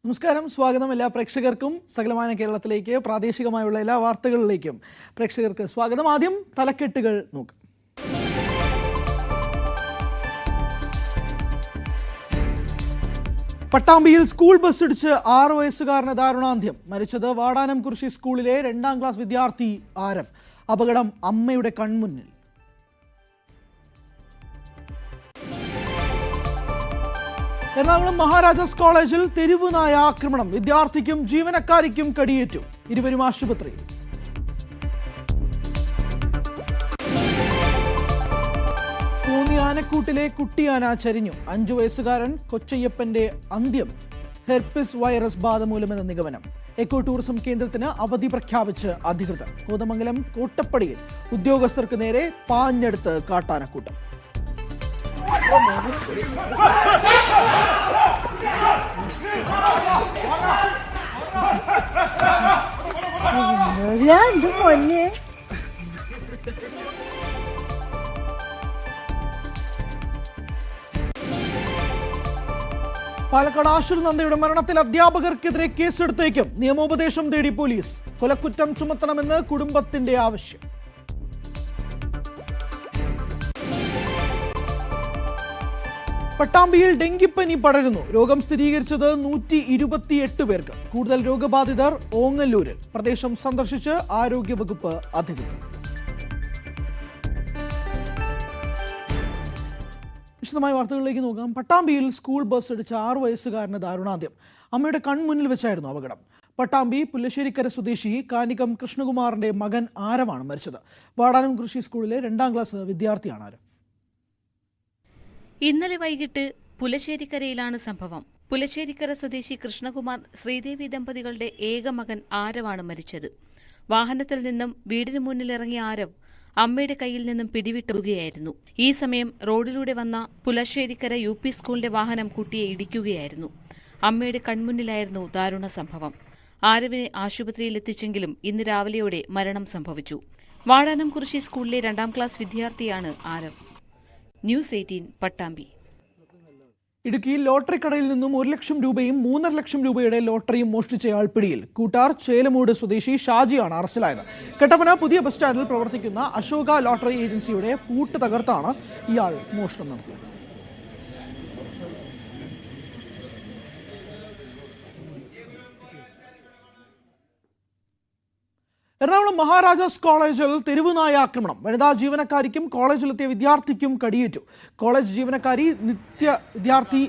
നമസ്കാരം, സ്വാഗതം എല്ലാ പ്രേക്ഷകർക്കും. സകലമായ കേരളത്തിലേക്ക് പ്രാദേശികമായുള്ള എല്ലാ വാർത്തകളിലേക്കും പ്രേക്ഷകർക്ക് സ്വാഗതം. ആദ്യം തലക്കെട്ടുകൾ നോക്കാം. പട്ടാമ്പിയിൽ സ്കൂൾ ബസ് ഇടിച്ച് 6 വയസ്സുകാരന് ദാരുണാന്ത്യം. മരിച്ചത് വാടാനംകുറിശി സ്കൂളിലെ 2ാം ക്ലാസ് വിദ്യാർത്ഥി ആരവ്. അപകടം അമ്മയുടെ കൺമുന്നിൽ. എറണാകുളം മഹാരാജാസ് കോളേജിൽ തെരുവുനായ ആക്രമണം. വിദ്യാർത്ഥിക്കും ജീവനക്കാരിക്കും കടിയേറ്റു. ഇരുവരും ആശുപത്രിയിൽ. കോന്നി ആനക്കൂട്ടിലെ കുട്ടിയാന ചരിഞ്ഞു. 5 വയസ്സുകാരൻ കൊച്ചയ്യപ്പന്റെ അന്ത്യം ഹെർപ്പിസ് വൈറസ് ബാധ മൂലമെന്ന നിഗമനം. എക്കോ ടൂറിസം കേന്ദ്രത്തിന് അവധി പ്രഖ്യാപിച്ച് അധികൃതർ. കോതമംഗലം കോട്ടപ്പടിയിൽ ഉദ്യോഗസ്ഥർക്ക് നേരെ പാഞ്ഞെടുത്ത് കാട്ടാനക്കൂട്ടം. പാലക്കാട് ആശുർ നന്ദയുടെ മരണത്തിൽ അധ്യാപകർക്കെതിരെ കേസെടുത്തേക്കും. നിയമോപദേശം തേടി പോലീസ്. കൊലക്കുറ്റം ചുമത്തണമെന്ന് കുടുംബത്തിന്റെ ആവശ്യം. പട്ടാമ്പിയിൽ ഡെങ്കിപ്പനി പടരുന്നു. രോഗം സ്ഥിരീകരിച്ചത് 128 പേർക്ക്. കൂടുതൽ രോഗബാധിതർ ഓങ്ങല്ലൂരിൽ. പ്രദേശം സന്ദർശിച്ച് ആരോഗ്യവകുപ്പ് അധികൃതർ. വിശദമായ വാർത്തകളിലേക്ക് നോക്കാം. പട്ടാമ്പിയിൽ സ്കൂൾ ബസ് ഇടിച്ച 6 വയസ്സുകാരന് ദാരുണാന്ത്യം. അമ്മയുടെ കൺമുന്നിൽ വെച്ചായിരുന്നു അപകടം. പട്ടാമ്പി പുല്ലശ്ശേരിക്കര സ്വദേശി കാനികം കൃഷ്ണകുമാറിന്റെ മകൻ ആരവാണ് മരിച്ചത്. വാടാനംകുറിശി സ്കൂളിലെ 2ാം ക്ലാസ് വിദ്യാർത്ഥിയാണ് ആരവ്. ഇന്നലെ വൈകിട്ട് പുലശ്ശേരിക്കരയിലാണ് സംഭവം. പുലശ്ശേരിക്കര സ്വദേശി കൃഷ്ണകുമാർ, ശ്രീദേവി ദമ്പതികളുടെ ഏക മകൻ ആരവാണ് മരിച്ചത്. വാഹനത്തിൽ നിന്നും വീടിന് മുന്നിലിറങ്ങിയ ആരവ് അമ്മയുടെ കയ്യിൽ നിന്നും പിടിവിട്ടുകയായിരുന്നു. ഈ സമയം റോഡിലൂടെ വന്ന പുലശ്ശേരിക്കര UP സ്കൂളിന്റെ വാഹനം കുട്ടിയെ ഇടിക്കുകയായിരുന്നു. അമ്മയുടെ കൺമുന്നിലായിരുന്നു ദാരുണ സംഭവം. ആരവിനെ ആശുപത്രിയിലെത്തിച്ചെങ്കിലും ഇന്ന് രാവിലെയോടെ മരണം സംഭവിച്ചു. വാടാനംകുറിശി സ്കൂളിലെ 2ാം ക്ലാസ് വിദ്യാർത്ഥിയാണ് ആരവ്. ന്യൂസ് 18 പട്ടാമ്പി. ഇടുക്കിയിൽ ലോട്ടറി കടയിൽ നിന്നും 1 ലക്ഷം രൂപയും 3.5 ലക്ഷം രൂപയുടെ ലോട്ടറിയും മോഷ്ടിച്ചയാൾ പിടിയിൽ. കൂട്ടാർ ചേലമൂട് സ്വദേശി ഷാജിയാണ് അറസ്റ്റിലായത്. കട്ടപ്പന പുതിയ ബസ് സ്റ്റാൻഡിൽ പ്രവർത്തിക്കുന്ന അശോക ലോട്ടറി ഏജൻസിയുടെ പൂട്ട് തകർത്താണ് ഇയാൾ മോഷണം നടത്തിയത്. എറണാകുളം മഹാരാജാസ് കോളേജിൽ തെരുവുനായ ആക്രമണം. വനിതാ ജീവനക്കാരിക്കും കോളേജിലെത്തിയ വിദ്യാർത്ഥിക്കും കടിയേറ്റു. കോളേജ് ജീവനക്കാരി വിദ്യാർത്ഥി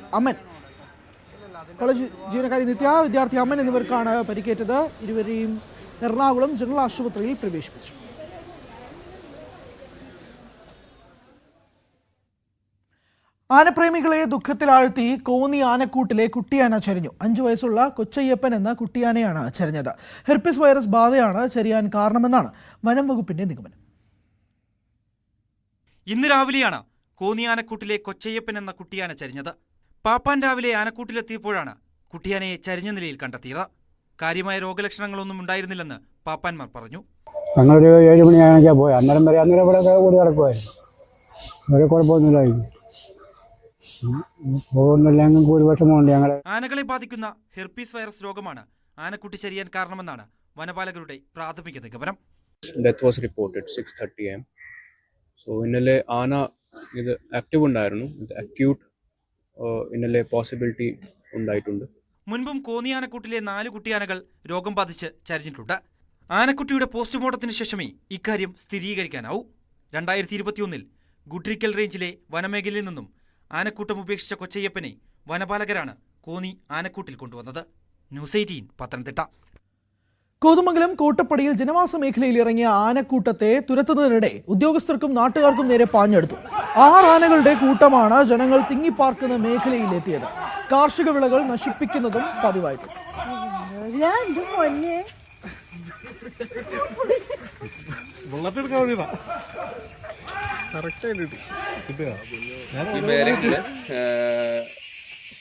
അമൻ എന്നിവർക്കാണ് പരിക്കേറ്റത്. ഇരുവരെയും എറണാകുളം ജനറൽ ആശുപത്രിയിൽ പ്രവേശിപ്പിച്ചു. ആനപ്രേമികളെ ദുഃഖത്തിലാഴ്ത്തി കോന്നി ആനക്കൂട്ടിലെ കുട്ടിയാന ചരിഞ്ഞു. 5 വയസ്സുള്ള കൊച്ചയ്യപ്പൻ എന്ന കുട്ടിയാനയാണ് ചരിഞ്ഞത്. ഹെർപ്പിസ് വൈറസ് ബാധയാണ് ചരിയാൻ കാരണമെന്നാണ് വനം വകുപ്പിന്റെ നിഗമനം. ഇന്ന് രാവിലെയാണ് കോന്നി ആനക്കൂട്ടിലെ കൊച്ചയ്യപ്പൻ എന്ന കുട്ടിയാന ചരിഞ്ഞത്. പാപ്പാൻ രാവിലെ ആനക്കൂട്ടിലെത്തിയപ്പോഴാണ് കുട്ടിയാനയെ ചരിഞ്ഞ നിലയിൽ കണ്ടെത്തിയത്. കാര്യമായ രോഗലക്ഷണങ്ങളൊന്നും ഉണ്ടായിരുന്നില്ലെന്ന് പാപ്പാന്മാർ പറഞ്ഞു. ഞങ്ങളൊരു 7 മണിയാണെങ്കിൽ പോയി. അന്നേരം ഇവിടെ ഓടി നടക്കുമായിരുന്നു. വേറെ കുഴപ്പമൊന്നുമില്ലായിരുന്നു. ആനകളെ ബാധിക്കുന്ന ഹെർപ്പീസ് വൈറസ് രോഗമാണ് ആനക്കുട്ടി ചരിയാൻ കാരണമെന്നാണ് വനപാലകരുടെ പ്രാഥമിക നിഗമനം. Death was reported 6:30 AM. So ഇന്നലെ ആന ഇത് ആക്റ്റീവ് ഉണ്ടായിരുന്നു. അക്യൂട്ട് ഇന്നലെ പോസിബിലിറ്റി ഉണ്ടായിട്ടുണ്ട്. മുൻപും കോന്നി ആനക്കൂട്ടിലെ 4 കുട്ടിയാനകൾ രോഗം ബാധിച്ച് ചരിഞ്ഞിട്ടുണ്ട്. ആനക്കുട്ടിയുടെ പോസ്റ്റ്മോർട്ടത്തിന് ശേഷമേ ഇക്കാര്യം സ്ഥിരീകരിക്കാനാവൂ. 2021 ഗുഡ്രിക്കൽ റേഞ്ചിലെ വനമേഖലയിൽ നിന്നും ആനക്കൂട്ടം ഉപേക്ഷിച്ച കൊച്ചയ്യപ്പനെ വനപാലകരാണ് കോന്നി ആനക്കൂട്ടിൽ കൊണ്ടുവന്നത്. ന്യൂസ് 18 പത്തനംതിട്ട. കോതമംഗലം കോട്ടപ്പടിയിൽ ജനവാസ മേഖലയിൽ ഇറങ്ങിയ ആനക്കൂട്ടത്തെ തുരത്തുന്നതിനിടെ ഉദ്യോഗസ്ഥർക്കും നാട്ടുകാർക്കും നേരെ പാഞ്ഞെടുത്തു. 6 ആനകളുടെ കൂട്ടമാണ് ജനങ്ങൾ തിങ്ങിപ്പാർക്കുന്ന മേഖലയിലെത്തിയത്. കാർഷിക വിളകൾ നശിപ്പിക്കുന്നതും പതിവായിരുന്നു. ഈ മേഖലയില്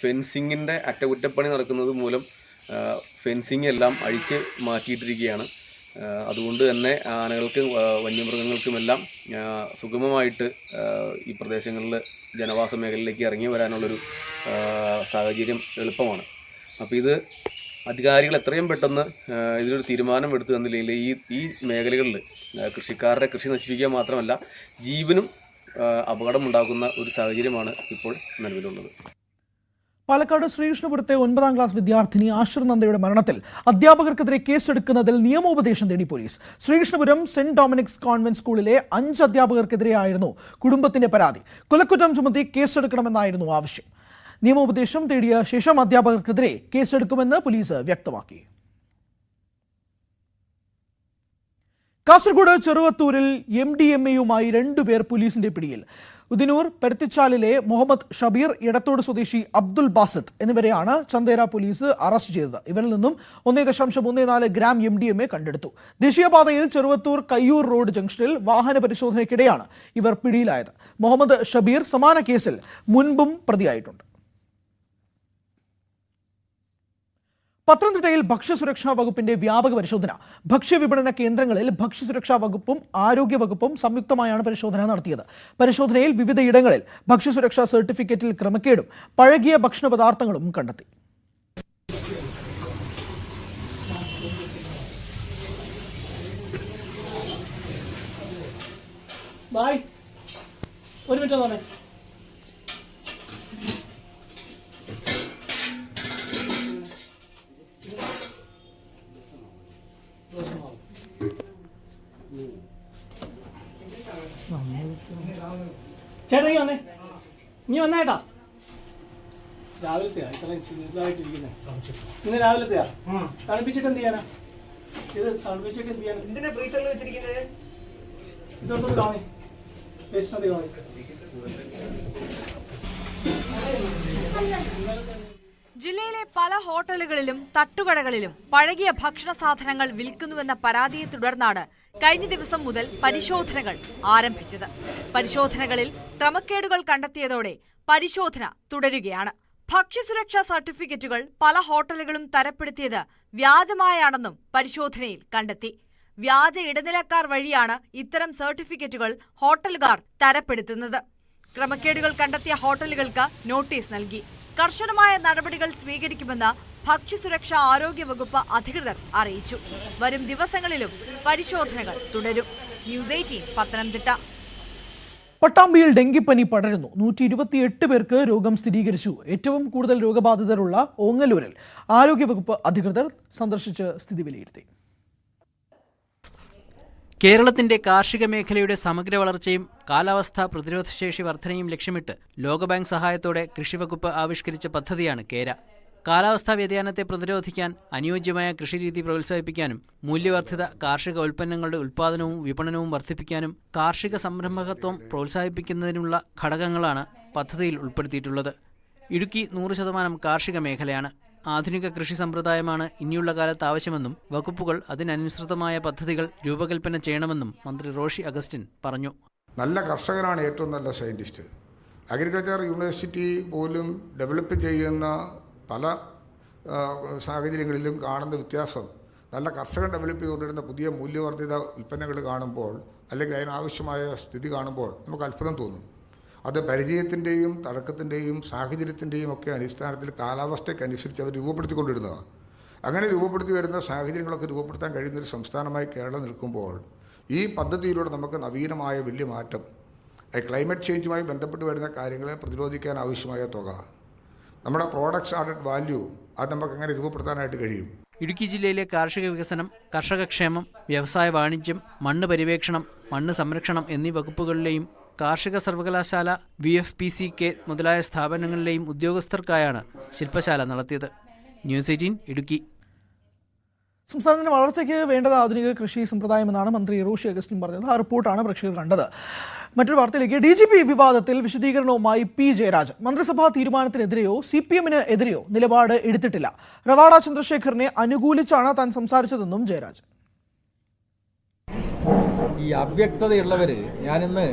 ഫെൻസിങ്ങിന്റെ അറ്റകുറ്റപ്പണി നടക്കുന്നത് മൂലം ഫെൻസിങ് എല്ലാം അഴിച്ച് മാറ്റിയിട്ടിരിക്കുകയാണ്. അതുകൊണ്ട് തന്നെ ആനകൾക്കും വന്യമൃഗങ്ങൾക്കുമെല്ലാം സുഗമമായിട്ട് ഈ പ്രദേശങ്ങളിൽ ജനവാസ മേഖലയിലേക്ക് ഇറങ്ങി വരാനുള്ളൊരു സാഹചര്യം എളുപ്പമാണ്. അപ്പോൾ ഇത് അധികാരികൾ എത്രയും പെട്ടെന്ന് ഇതിലൊരു തീരുമാനം എടുത്തു തന്നില്ലെങ്കിൽ ഈ മേഖലകളിൽ കൃഷിക്കാരുടെ കൃഷി നശിപ്പിക്കുക മാത്രമല്ല ജീവനും അപകടമുണ്ടാക്കുന്ന ഒരു സാഹചര്യമാണ് ഇപ്പോൾ നിലവിലുള്ളത്. പാലക്കാട് ശ്രീകൃഷ്ണപുരത്തെ 9ാം ക്ലാസ് വിദ്യാർത്ഥിനി ആശ്ർ നന്ദയുടെ മരണത്തിൽ അധ്യാപകർക്കെതിരെ കേസെടുക്കുന്നതിൽ നിയമോപദേശം തേടി police. Sreekrishnapuram saint Dominic's convent സ്കൂളിലെ 5 അധ്യാപകർക്കെതിരെയായിരുന്നു കുടുംബത്തിന്റെ പരാതി. കൊലക്കുറ്റം ചുമത്തി കേസെടുക്കണമെന്നായിരുന്നു ആവശ്യം. നിയമോപദേശം തേടിയ ശേഷം അധ്യാപകർക്കെതിരെ കേസെടുക്കുമെന്ന് പോലീസ് വ്യക്തമാക്കി. കാസർഗോഡ് ചെറുവത്തൂരിൽ MDMAയുമായി 2 പേർ പോലീസിന്റെ പിടിയിൽ. ഉദിനൂർ പരുത്തിച്ചാലിലെ മുഹമ്മദ് ഷബീർ, ഇടത്തോട് സ്വദേശി അബ്ദുൽ ബാസിത്ത് എന്നിവരെയാണ് ചന്ദേര പോലീസ് അറസ്റ്റ് ചെയ്തത്. ഇവരിൽ നിന്നും 1.14 ഗ്രാം MDMA കണ്ടെടുത്തു. ദേശീയപാതയിൽ ചെറുവത്തൂർ കയ്യൂർ റോഡ് ജംഗ്ഷനിൽ വാഹന പരിശോധനയ്ക്കിടെയാണ് ഇവർ പിടിയിലായത്. മുഹമ്മദ് ഷബീർ സമാന കേസിൽ മുൻപും പ്രതിയായിട്ടുണ്ട്. പത്തനംതിട്ടയിൽ ഭക്ഷ്യസുരക്ഷാ വകുപ്പിന്റെ വ്യാപക പരിശോധന. ഭക്ഷ്യവിപണന കേന്ദ്രങ്ങളിൽ ഭക്ഷ്യസുരക്ഷാ വകുപ്പും ആരോഗ്യവകുപ്പും സംയുക്തമായാണ് പരിശോധന നടത്തിയത്. പരിശോധനയിൽ വിവിധയിടങ്ങളിൽ ഭക്ഷ്യസുരക്ഷാ സർട്ടിഫിക്കറ്റിൽ ക്രമക്കേടും പഴകിയ ഭക്ഷണ പദാർത്ഥങ്ങളും കണ്ടെത്തി. ഒരു മിനിറ്റ്. ചേട്ടാ നീ വന്നേട്ടാ. രാവിലത്തെയാ ഇത്രയും ചൂടായിട്ടിരിക്കുന്നേ. ഇന്ന് രാവിലത്തെയാ. തണുപ്പിച്ചിട്ട് എന്ത് ചെയ്യാനാ? ഇത് തണുപ്പിച്ചിട്ട് എന്ത് ചെയ്യാനാ? എന്തിനാ ഫ്രീസറിൽ വെച്ചിരിക്കുന്നത്? ഇതൊന്നും കാണി വേസ്റ്റ് കാണി. ജില്ലയിലെ പല ഹോട്ടലുകളിലും തട്ടുകടകളിലും പഴകിയ ഭക്ഷണ സാധനങ്ങൾ വിൽക്കുന്നുവെന്ന പരാതിയെ തുടർന്നാണ് കഴിഞ്ഞ ദിവസം മുതൽ പരിശോധനകൾ ആരംഭിച്ചത്. പരിശോധനകളിൽ ക്രമക്കേടുകൾ കണ്ടെത്തിയതോടെ പരിശോധന തുടരുകയാണ്. ഭക്ഷ്യസുരക്ഷാ സർട്ടിഫിക്കറ്റുകൾ പല ഹോട്ടലുകളും തരപ്പെടുത്തിയത് വ്യാജമായാണെന്നും പരിശോധനയിൽ കണ്ടെത്തി. വ്യാജ ഇടനിലക്കാർ വഴിയാണ് ഇത്തരം സർട്ടിഫിക്കറ്റുകൾ ഹോട്ടലുകാർ തരപ്പെടുത്തുന്നത്. ക്രമക്കേടുകൾ കണ്ടെത്തിയ ഹോട്ടലുകൾക്ക് നോട്ടീസ് നൽകി. കർശനമായ നടപടികൾ സ്വീകരിക്കുമെന്ന് ഭക്ഷ്യസുരക്ഷാ ആരോഗ്യ വകുപ്പ് അധികൃതർ അറിയിച്ചു. വരും ദിവസങ്ങളിലും പരിശോധനകൾ തുടരും. ന്യൂസ് 18 പത്തനംതിട്ട. പട്ടാമ്പിയിൽ ഡെങ്കിപ്പനി പടരുന്നു. 128 പേർക്ക് രോഗം സ്ഥിരീകരിച്ചു. ഏറ്റവും കൂടുതൽ രോഗബാധിതരുള്ള ഓങ്ങല്ലൂരിൽ ആരോഗ്യവകുപ്പ് അധികൃതർ സന്ദർശിച്ച് സ്ഥിതി വിലയിരുത്തി. കേരളത്തിന്റെ കാർഷിക മേഖലയുടെ സമഗ്ര വളർച്ചയും കാലാവസ്ഥാ പ്രതിരോധശേഷി വർധനയും ലക്ഷ്യമിട്ട് ലോകബാങ്ക് സഹായത്തോടെ കൃഷിവകുപ്പ് ആവിഷ്കരിച്ച പദ്ധതിയാണ് കേര. കാലാവസ്ഥാ വ്യതിയാനത്തെ പ്രതിരോധിക്കാൻ അനുയോജ്യമായ കൃഷിരീതി പ്രോത്സാഹിപ്പിക്കാനും മൂല്യവർദ്ധിത കാർഷിക ഉൽപ്പന്നങ്ങളുടെ ഉൽപ്പാദനവും വിപണനവും വർദ്ധിപ്പിക്കാനും കാർഷിക സംരംഭകത്വം പ്രോത്സാഹിപ്പിക്കുന്നതിനുള്ള ഘടകങ്ങളാണ് പദ്ധതിയിൽ ഉൾപ്പെടുത്തിയിട്ടുള്ളത്. ഇടുക്കി 100% കാർഷിക മേഖലയാണ്. ആധുനിക കൃഷി സമ്പ്രദായമാണ് ഇനിയുള്ള കാലത്ത് ആവശ്യമെന്നും വകുപ്പുകൾ അതിനനുസൃതമായ പദ്ധതികൾ രൂപകൽപ്പന ചെയ്യണമെന്നും മന്ത്രി റോഷി അഗസ്റ്റിൻ പറഞ്ഞു. നല്ല കർഷകനാണ് ഏറ്റവും നല്ല സയൻറ്റിസ്റ്റ്. അഗ്രികൾച്ചർ യൂണിവേഴ്സിറ്റി പോലും ഡെവലപ്പ് ചെയ്യുന്ന പല സാഹചര്യങ്ങളിലും കാണുന്ന വ്യത്യാസം നല്ല കർഷകൻ ഡെവലപ്പ് ചെയ്തുകൊണ്ടിരുന്ന പുതിയ മൂല്യവർദ്ധിത ഉൽപ്പന്നങ്ങൾ കാണുമ്പോൾ അല്ലെങ്കിൽ അതിനാവശ്യമായ സ്ഥിതി കാണുമ്പോൾ നമുക്ക് അത്ഭുതം തോന്നും. അത് പരിചയത്തിൻ്റെയും തഴക്കത്തിൻ്റെയും സാഹചര്യത്തിൻ്റെയും ഒക്കെ അടിസ്ഥാനത്തിൽ കാലാവസ്ഥയ്ക്കനുസരിച്ച് അവർ രൂപപ്പെടുത്തിക്കൊണ്ടിരുന്നതാണ്. അങ്ങനെ രൂപപ്പെടുത്തി വരുന്ന സാഹചര്യങ്ങളൊക്കെ രൂപപ്പെടുത്താൻ കഴിയുന്നൊരു സംസ്ഥാനമായി കേരളം നിൽക്കുമ്പോൾ ഈ പദ്ധതിയിലൂടെ നമുക്ക് നവീനമായ വലിയ മാറ്റം, ക്ലൈമറ്റ് ചേഞ്ചുമായി ബന്ധപ്പെട്ട് വരുന്ന കാര്യങ്ങളെ പ്രതിരോധിക്കാൻ ആവശ്യമായ തുക, നമ്മുടെ പ്രോഡക്ട്സ് ആഡഡ് വാല്യൂ, അത് നമുക്ക് എങ്ങനെ രൂപപ്പെടുത്താനായിട്ട് കഴിയും. ഇടുക്കി ജില്ലയിലെ കാർഷിക വികസനം, കർഷകക്ഷേമം, വ്യവസായ വാണിജ്യം, മണ്ണ് പര്യവേക്ഷണം, മണ്ണ് സംരക്ഷണം എന്നീ വകുപ്പുകളിലെയും കാർഷിക സർവകലാശാല, BFPCK മുതലായ സ്ഥാപനങ്ങളിലെയും ഉദ്യോഗസ്ഥർക്കായാണ് ശില്പശാല നടത്തിയത്. ന്യൂസ് 18 ഇടുക്കി. സംസ്ഥാനത്തിന്റെ വളർച്ചയ്ക്ക് വേണ്ടത് ആധുനിക കൃഷി സമ്പ്രദായമെന്നാണ് മന്ത്രി റോഷി അഗസ്റ്റിൻ പറഞ്ഞത്. ആ റിപ്പോർട്ടാണ് പ്രേക്ഷകർ കണ്ടത്. മറ്റൊരു വാർത്തയിലേക്ക്. DGP വിവാദത്തിൽ വിശദീകരണവുമായി P. ജയരാജൻ. മന്ത്രിസഭാ തീരുമാനത്തിനെതിരെയോ CPM-ന് എതിരെയോ നിലപാട് എടുത്തിട്ടില്ല. റവാഡ ചന്ദ്രശേഖറിനെ അനുകൂലിച്ചാണ് താൻ സംസാരിച്ചതെന്നും ജയരാജൻ. ഈ അവ്യക്തതയുള്ളവര്, ഞാനിന്ന്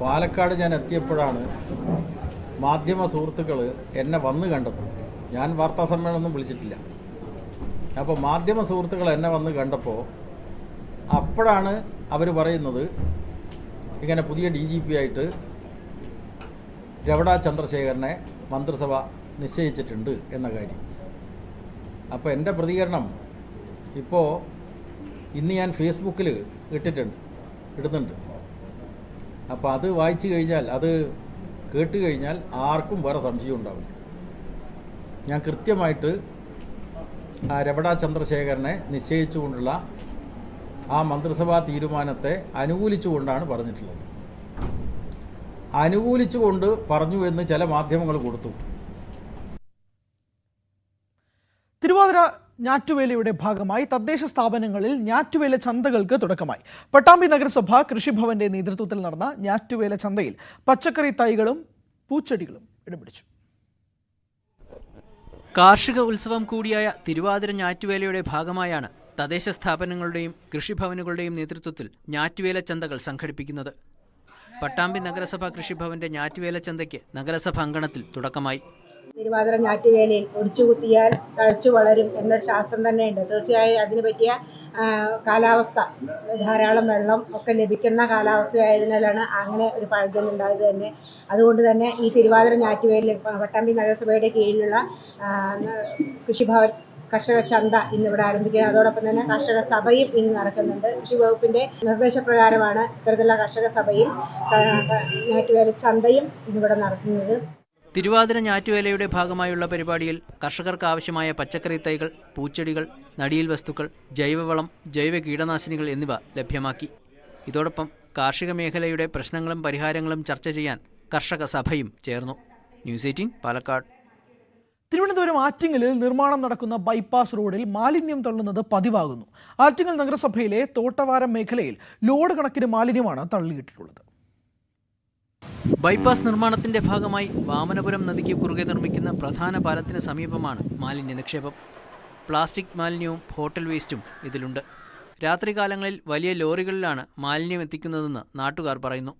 പാലക്കാട് ഞാൻ എത്തിയപ്പോഴാണ് മാധ്യമ സുഹൃത്തുക്കൾ എന്നെ വന്ന് കണ്ടത്. ഞാൻ വാർത്താ സമ്മേളനമൊന്നും വിളിച്ചിട്ടില്ല. അപ്പോൾ മാധ്യമ സുഹൃത്തുക്കൾ എന്നെ വന്ന് കണ്ടപ്പോൾ അപ്പോഴാണ് അവർ പറയുന്നത് ഇങ്ങനെ പുതിയ DGP ആയിട്ട് രവട ചന്ദ്രശേഖരനെ മന്ത്രിസഭ നിശ്ചയിച്ചിട്ടുണ്ട് എന്ന കാര്യം. അപ്പോൾ എൻ്റെ പ്രതികരണം ഇപ്പോൾ ഇന്ന് ഞാൻ ഫേസ്ബുക്കിൽ ഇടുന്നുണ്ട്. അപ്പോൾ അത് വായിച്ചു കഴിഞ്ഞാൽ, അത് കേട്ട് കഴിഞ്ഞാൽ ആർക്കും വേറെ സംശയം ഉണ്ടാവില്ല. ഞാൻ കൃത്യമായിട്ട് ആ രമണ ചന്ദ്രശേഖരനെ നിശ്ചയിച്ചുകൊണ്ടുള്ള ആ മന്ത്രിസഭാ തീരുമാനത്തെ അനുകൂലിച്ചുകൊണ്ടാണ് പറഞ്ഞിട്ടുള്ളത്. അനുകൂലിച്ചുകൊണ്ട് പറഞ്ഞു എന്ന് ചില മാധ്യമങ്ങൾ കൊടുത്തു. തിരുവാതിര ഞാറ്റുവേലയുടെ ഭാഗമായി തദ്ദേശ സ്ഥാപനങ്ങളിൽ ഞാറ്റുവേല ചന്തകൾക്ക് തുടക്കമായി. പട്ടാമ്പി നഗരസഭ കൃഷിഭവന്റെ നേതൃത്വത്തിൽ നടന്ന ഞാറ്റുവേല ചന്തയിൽ പച്ചക്കറി തൈകളും പൂച്ചെടികളും ഇടം പിടിച്ചു. കാർഷിക ഉത്സവം കൂടിയായ തിരുവാതിര ഞാറ്റുവേലയുടെ ഭാഗമായാണ് തദ്ദേശ സ്ഥാപനങ്ങളുടെയും കൃഷിഭവനുകളുടെയും നേതൃത്വത്തിൽ ഞാറ്റുവേല ചന്തകൾ സംഘടിപ്പിക്കുന്നത്. പട്ടാമ്പി നഗരസഭ കൃഷിഭവന്റെ ഞാറ്റുവേല ചന്തയ്ക്ക് നഗരസഭ അങ്കണത്തിൽ തുടക്കമായി. തിരുവാതിര ഞാറ്റുവേലയിൽ ഒടിച്ചുകുത്തിയാൽ തഴച്ചു വളരും എന്നൊരു ശാസ്ത്രം തന്നെയുണ്ട്. തീർച്ചയായും അതിന് പറ്റിയ കാലാവസ്ഥ, ധാരാളം വെള്ളം ഒക്കെ ലഭിക്കുന്ന കാലാവസ്ഥയായതിനാലാണ് അങ്ങനെ ഒരു പഴഞ്ചൊല്ല് ഉണ്ടായത് തന്നെ. അതുകൊണ്ട് തന്നെ ഈ തിരുവാതിര ഞാറ്റുവേലയിൽ പട്ടാമ്പി നഗരസഭയുടെ കീഴിലുള്ള കൃഷിഭവൻ കർഷക ചന്ത ഇന്നിവിടെ ആരംഭിക്കുന്നത്. അതോടൊപ്പം തന്നെ കർഷക സഭയും ഇന്ന് നടക്കുന്നുണ്ട്. കൃഷി വകുപ്പിന്റെ നിർദ്ദേശപ്രകാരമാണ് ഇത്തരത്തിലുള്ള കർഷക സഭയും ഞാറ്റുവേല ചന്തയും ഇന്നിവിടെ നടത്തുന്നത്. തിരുവാതിര ഞാറ്റുവേലയുടെ ഭാഗമായുള്ള പരിപാടിയിൽ കർഷകർക്ക് ആവശ്യമായ പച്ചക്കറി തൈകൾ, പൂച്ചെടികൾ, നടീൽ വസ്തുക്കൾ, ജൈവവളം, ജൈവ കീടനാശിനികൾ എന്നിവ ലഭ്യമാക്കി. ഇതോടൊപ്പം കാർഷിക മേഖലയുടെ പ്രശ്നങ്ങളും പരിഹാരങ്ങളും ചർച്ച ചെയ്യാൻ കർഷക സഭയും ചേർന്നു. ന്യൂസ് 18 പാലക്കാട്. തിരുവനന്തപുരം ആറ്റിങ്ങലിൽ നിർമ്മാണം നടക്കുന്ന ബൈപ്പാസ് റോഡിൽ മാലിന്യം തള്ളുന്നത് പതിവാകുന്നു. ആറ്റിങ്ങൽ നഗരസഭയിലെ തോട്ടവാരം മേഖലയിൽ ലോഡ് കണക്കിന് മാലിന്യമാണ് തള്ളിയിട്ടിട്ടുള്ളത്. ബൈപ്പാസ് നിർമ്മാണത്തിന്റെ ഭാഗമായി വാമനപുരം നദിക്ക് കുറുകെ നിർമ്മിക്കുന്ന പ്രധാന പാലത്തിന് സമീപമാണ് മാലിന്യ നിക്ഷേപം. പ്ലാസ്റ്റിക് മാലിന്യവും ഹോട്ടൽ വേസ്റ്റും ഇതിലുണ്ട്. രാത്രികാലങ്ങളിൽ വലിയ ലോറികളിലാണ് മാലിന്യം എത്തിക്കുന്നതെന്ന് നാട്ടുകാർ പറയുന്നു.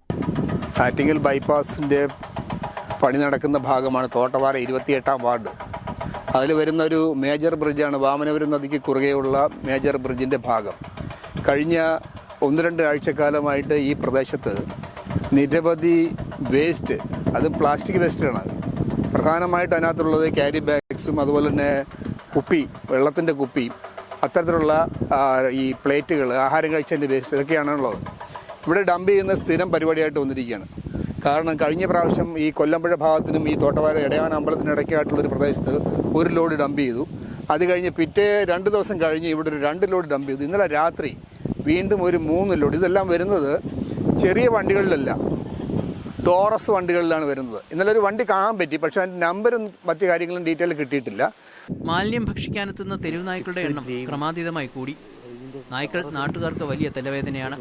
ആറ്റിങ്ങൽ ബൈപ്പാസിൻ്റെ പണി നടക്കുന്ന ഭാഗമാണ് തോട്ടവാര 28-ാം വാർഡ്. അതിൽ വരുന്ന ഒരു മേജർ ബ്രിഡ്ജാണ് വാമനപുരം നദിക്ക് കുറുകെയുള്ള മേജർ ബ്രിഡ്ജിൻ്റെ ഭാഗം. കഴിഞ്ഞ 1-2 ആഴ്ചക്കാലമായിട്ട് ഈ പ്രദേശത്ത് നിരവധി വേസ്റ്റ്, അത് പ്ലാസ്റ്റിക് വേസ്റ്റാണ് പ്രധാനമായിട്ട് അതിനകത്തുള്ളത്. ക്യാരി ബാഗ്സും അതുപോലെ തന്നെ കുപ്പി, വെള്ളത്തിൻ്റെ കുപ്പി, അത്തരത്തിലുള്ള ഈ പ്ലേറ്റുകൾ, ആഹാരം കഴിച്ചതിൻ്റെ വേസ്റ്റ്, ഇതൊക്കെയാണുള്ളത്. ഇവിടെ ഡംപ് ചെയ്യുന്ന സ്ഥിരം പരിപാടിയായിട്ട് വന്നിരിക്കുകയാണ്. കാരണം കഴിഞ്ഞ പ്രാവശ്യം ഈ കൊല്ലമ്പുഴ ഭാഗത്തിനും ഈ തോട്ടവാര ഇടയാൻ അമ്പലത്തിനിടയ്ക്കായിട്ടുള്ളൊരു പ്രദേശത്ത് 1 ലോഡ് ഡംപ് ചെയ്തു. അത് കഴിഞ്ഞ് പിറ്റേ 2 ദിവസം കഴിഞ്ഞ് ഇവിടെ ഒരു 2 ലോഡ് ഡംപ് ചെയ്തു. ഇന്നലെ രാത്രി വീണ്ടും ഒരു 3 ലോഡ്. ഇതെല്ലാം വരുന്നത് ചെറിയ വണ്ടികളിലല്ല, ടോറസ് വണ്ടികളിലാണ് വരുന്നത്. ഇന്നലെ ഒരു വണ്ടി കാണാൻ പറ്റി, പക്ഷേ അതിൻ്റെ നമ്പരും മറ്റു കാര്യങ്ങളും ഡീറ്റെയിൽ കിട്ടിയിട്ടില്ല. മാലിന്യം ഭക്ഷിക്കാനെത്തുന്ന തെരുവ് നായ്ക്കളുടെ എണ്ണം ക്രമാതീതമായി കൂടി. നായ്ക്കൾ നാട്ടുകാർക്ക് വലിയ തലവേദനയാണ്.